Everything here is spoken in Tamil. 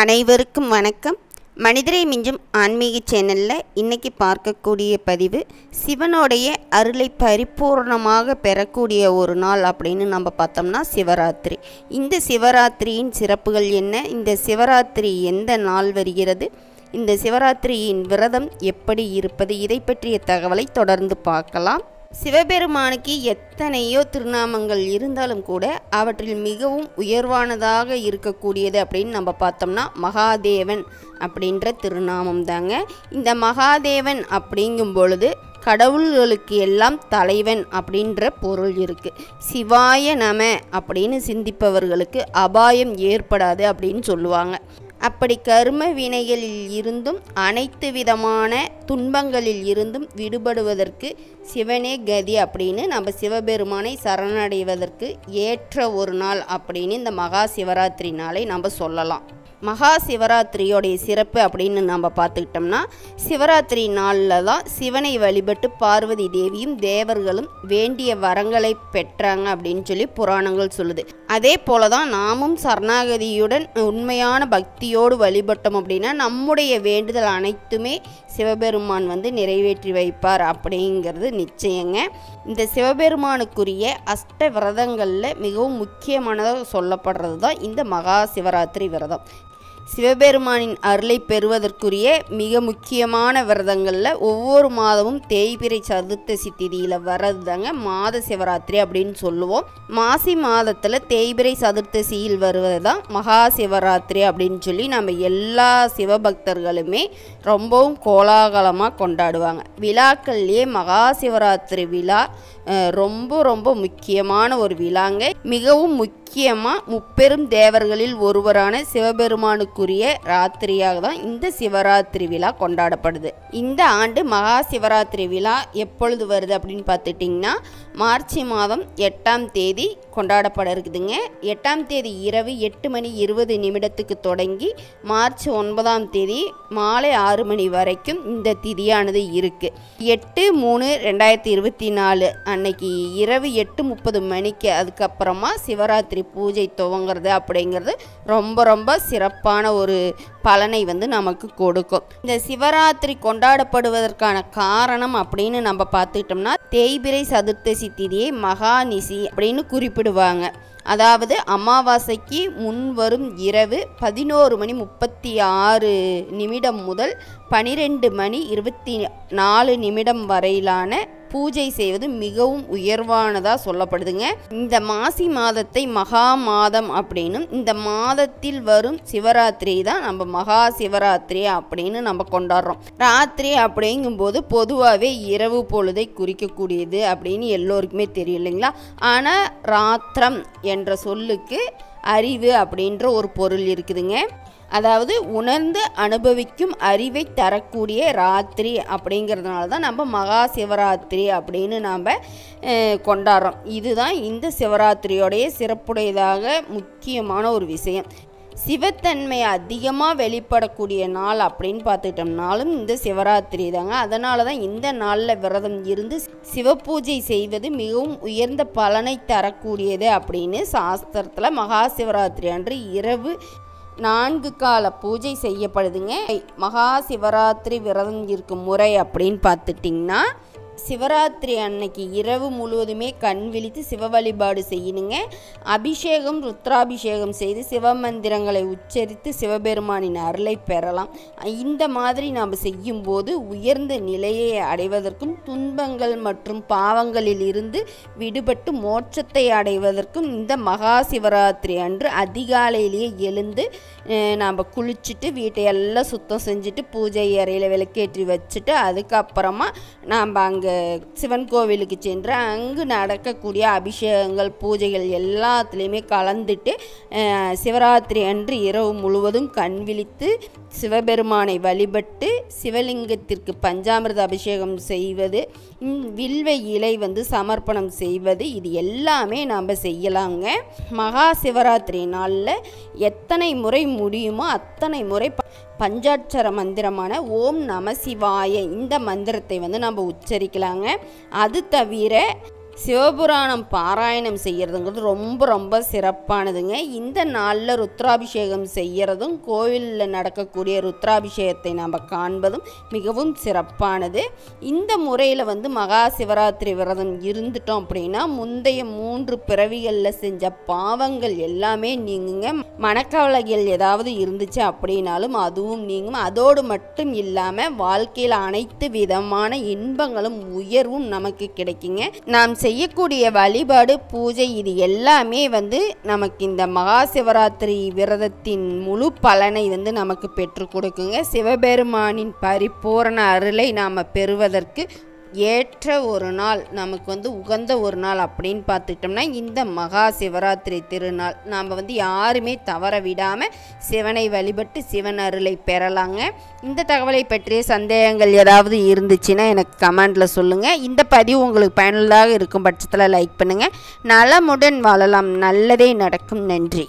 அனைவருக்கும் வணக்கம். மனிதரை மிஞ்சும் ஆன்மீக சேனலில் இன்றைக்கி பார்க்கக்கூடிய பதிவு சிவனுடைய அருளை பரிபூர்ணமாக பெறக்கூடிய ஒரு நாள் அப்படின்னு நம்ம பார்த்தோம்னா சிவராத்திரி. இந்த சிவராத்திரியின் சிறப்புகள் என்ன? இந்த சிவராத்திரி எந்த நாள் வருகிறது? இந்த சிவராத்திரியின் விரதம் எப்படி இருப்பது? இதை பற்றிய தகவலை தொடர்ந்து பார்க்கலாம். சிவபெருமானுக்கு எத்தனையோ திருநாமங்கள் இருந்தாலும் கூட அவற்றில் மிகவும் உயர்வானதாக இருக்கக்கூடியது அப்படின்னு நம்ம பார்த்தோம்னா மகாதேவன் அப்படின்ற திருநாமம் தாங்க. இந்த மகாதேவன் அப்படிங்கும் பொழுது கடவுள்களுக்கு எல்லாம் தலைவன் அப்படின்ற பொருள் இருக்குது. சிவாய நம அப்படின்னு சிந்திப்பவர்களுக்கு அபாயம் ஏற்படாது அப்படின்னு சொல்லுவாங்க. அப்படி கர்ம வினைகளில் இருந்தும் அனைத்து விதமான துன்பங்களில் இருந்தும் விடுபடுவதற்கு சிவனே கதி அப்படின்னு நம்ம சிவபெருமானை சரணடைவதற்கு ஏற்ற ஒரு நாள் அப்படின்னு இந்த மகா சிவராத்திரி நாளை நம்ம சொல்லலாம். மகா சிவராத்திரியோடைய சிறப்பு அப்படின்னு நம்ம பார்த்துக்கிட்டோம்னா, சிவராத்திரி நாளில் தான் சிவனை வழிபட்டு பார்வதி தேவியும் தேவர்களும் வேண்டிய வரங்களை பெற்றாங்க அப்படின்னு சொல்லி புராணங்கள் சொல்லுது. அதே போல தான் நாமும் சரணாகதியுடன் உண்மையான பக்தியோடு வழிபட்டோம் அப்படின்னா நம்முடைய வேண்டுதல் அனைத்துமே சிவபெருமான் நிறைவேற்றி வைப்பார் அப்படிங்கிறது நிச்சயங்க. இந்த சிவபெருமானுக்குரிய அஷ்ட விரதங்களில் மிகவும் முக்கியமானதாக சொல்லப்படுறது தான் இந்த மகா சிவராத்திரி விரதம். சிவபெருமானின் அருளை பெறுவதற்குரிய மிக முக்கியமான விரதங்களில் ஒவ்வொரு மாதமும் தேய்பிறை சதுர்த்தசி திதியில் வர்றது தாங்க மாத சிவராத்திரி அப்படின்னு சொல்லுவோம். மாசி மாதத்தில் தேய்பிறை சதுர்த்தசியில் வருவது தான் மகா சிவராத்திரி அப்படின்னு சொல்லி நம்ம எல்லா சிவபக்தர்களுமே ரொம்பவும் கோலாகலமாக கொண்டாடுவாங்க. விழாக்கள்லேயே மகா சிவராத்திரி விழா ரொம்ப முக்கியமான ஒரு விழாங்க. மிகவும் முக்கியமாக முப்பெரும் தேவர்களில் ஒருவரான சிவபெருமானுக்குரிய ராத்திரியாக தான் இந்த சிவராத்திரி விழா கொண்டாடப்படுது. இந்த ஆண்டு மகா சிவராத்திரி விழா எப்பொழுது வருது அப்படின்னு பார்த்துட்டிங்கன்னா மார்ச் மாதம் 8ஆம் தேதி கொண்டாடப்பட இருக்குதுங்க. 8ஆம் தேதி இரவு 8:20 தொடங்கி மார்ச் 9ஆம் தேதி மாலை 6 மணி வரைக்கும் இந்த திதியானது இருக்குது. 8/3/2024 அன்னைக்கு இரவு 8:30 அதுக்கப்புறமா சிவராத்திரி பூஜை துவங்கிறது அப்படிங்கிறது ரொம்ப சிறப்பான ஒரு பலனை நமக்கு கொடுக்கும். இந்த சிவராத்திரி கொண்டாடப்படுவதற்கான காரணம் அப்படின்னு நம்ம பார்த்துக்கிட்டோம்னா, தேய்பிறை சதுர்த்தசி திதியை மகாநிசி அப்படின்னு குறிப்பிடுவாங்க. அதாவது அமாவாசைக்கு முன் வரும் இரவு 11:36 முதல் 12:24 வரையிலான பூஜை செய்வது மிகவும் உயர்வானதாக சொல்லப்படுதுங்க. இந்த மாசி மாதத்தை மகா மாதம் அப்படின்னும் இந்த மாதத்தில் வரும் சிவராத்திரி தான் நம்ம மகா சிவராத்திரி அப்படின்னு நம்ம கொண்டாடுறோம். ராத்திரி அப்படிங்கும்போது பொதுவாகவே இரவு பொழுதை குறிக்கக்கூடியது அப்படின்னு எல்லோருக்குமே தெரியும் இல்லைங்களா? ஆனால் ராத்திரம் என்ற சொல்லுக்கு அறிவு அப்படின்ற ஒரு பொருள் இருக்குதுங்க. அதாவது உணர்ந்து அனுபவிக்கும் அறிவை தரக்கூடிய ராத்திரி அப்படிங்கிறதுனால தான் நம்ம மகா சிவராத்திரி அப்படின்னு நாம் கொண்டாடுறோம். இதுதான் இந்த சிவராத்திரியோடைய சிறப்புடையதாக முக்கியமான ஒரு விஷயம். சிவத்தன்மை அதிகமாக வெளிப்படக்கூடிய நாள் அப்படின்னு பார்த்துக்கிட்டோம்னாலும் இந்த சிவராத்திரி தாங்க. அதனால தான் இந்த நாளில் விரதம் இருந்து சிவபூஜை செய்வது மிகவும் உயர்ந்த பலனை தரக்கூடியது அப்படின்னு சாஸ்திரத்தில் மகா சிவராத்திரி அன்று இரவு 4 கால பூஜை செய்யப்படுதுங்க. மகா சிவராத்திரி விரதம் இருக்கும் முறை அப்படின்னு பார்த்துட்டிங்கன்னா, சிவராத்திரி அன்னைக்கு இரவு முழுவதுமே கண் விழித்து சிவ வழிபாடு செய்யணுங்க. அபிஷேகம் ருத்ராபிஷேகம் செய்து சிவமந்திரங்களை உச்சரித்து சிவபெருமானின் அருளை பெறலாம். இந்த மாதிரி நாம் செய்யும்போது உயர்ந்த நிலையை அடைவதற்கும் துன்பங்கள் மற்றும் பாவங்களில் இருந்து விடுபட்டு மோட்சத்தை அடைவதற்கும் இந்த மகா சிவராத்திரி அன்று அதிகாலையிலேயே எழுந்து நாம் குளிச்சுட்டு வீட்டையெல்லாம் சுத்தம் செஞ்சுட்டு பூஜை அறையில் விளக்கேற்றி வச்சுட்டு அதுக்கப்புறமா நாம் அங்கே சிவன் கோவிலுக்கு சென்று அங்கு நடக்கக்கூடிய அபிஷேகங்கள் பூஜைகள் எல்லாத்துலேயுமே கலந்துட்டு சிவராத்திரி அன்று இரவு முழுவதும் கண் விழித்து சிவபெருமானை வழிபட்டு சிவலிங்கத்திற்கு பஞ்சாமிர்த அபிஷேகம் செய்வது, வில்வ இலை சமர்ப்பணம் செய்வது, இது எல்லாமே நாம் செய்யலாங்க. மகா சிவராத்திரி நாளில் எத்தனை முறை முடியுமோ அத்தனை முறை பஞ்சாட்சர மந்திரமான ஓம் நம சிவாய இந்த மந்திரத்தை நம்ம உச்சரிக்கலாங்க. அது தவிர சிவபுராணம் பாராயணம் செய்கிறதுங்கிறது ரொம்ப ரொம்ப சிறப்பானதுங்க. இந்த நாளில் ருத்ராபிஷேகம் செய்கிறதும் கோவிலில் நடக்கக்கூடிய ருத்ராபிஷேகத்தை நாம் காண்பதும் மிகவும் சிறப்பானது. இந்த முறையில் மகா சிவராத்திரி விரதம் இருந்துட்டோம் அப்படின்னா முந்தைய 3 பிறவிகளில் செஞ்ச பாவங்கள் எல்லாமே நீங்குங்க. மனக்கவலைகள் ஏதாவது இருந்துச்சு அப்படின்னாலும் அதுவும் நீங்கும். அதோடு மட்டும் இல்லாமல் வாழ்க்கையில் அனைத்து விதமான இன்பங்களும் உயர்வும் நமக்கு கிடைக்குங்க. நாம் செய்யக்கூடிய வழிபாடு பூஜை இது எல்லாமே நமக்கு இந்த மகா சிவராத்திரி விரதத்தின் முழு பலனை நமக்கு பெற்றுக் கொடுக்குங்க. சிவபெருமானின் பரிபூரண அருளை நாம் பெறுவதற்கு ஏற்ற ஒரு நாள், நமக்கு உகந்த ஒரு நாள் அப்படின்னு பார்த்துட்டோம்னா இந்த மகா சிவராத்திரி திருநாள். நாம் யாருமே தவற விடாமல் சிவனை வழிபட்டு சிவன் அருளை பெறலாங்க. இந்த தகவலை பற்றிய சந்தேகங்கள் ஏதாவது இருந்துச்சுன்னா எனக்கு கமெண்டில் சொல்லுங்கள். இந்த பதிவு உங்களுக்கு பயனுள்ளதாக இருக்கும் பட்சத்தில் லைக் பண்ணுங்கள். நலமுடன் வாழலாம். நல்லதே நடக்கும். நன்றி.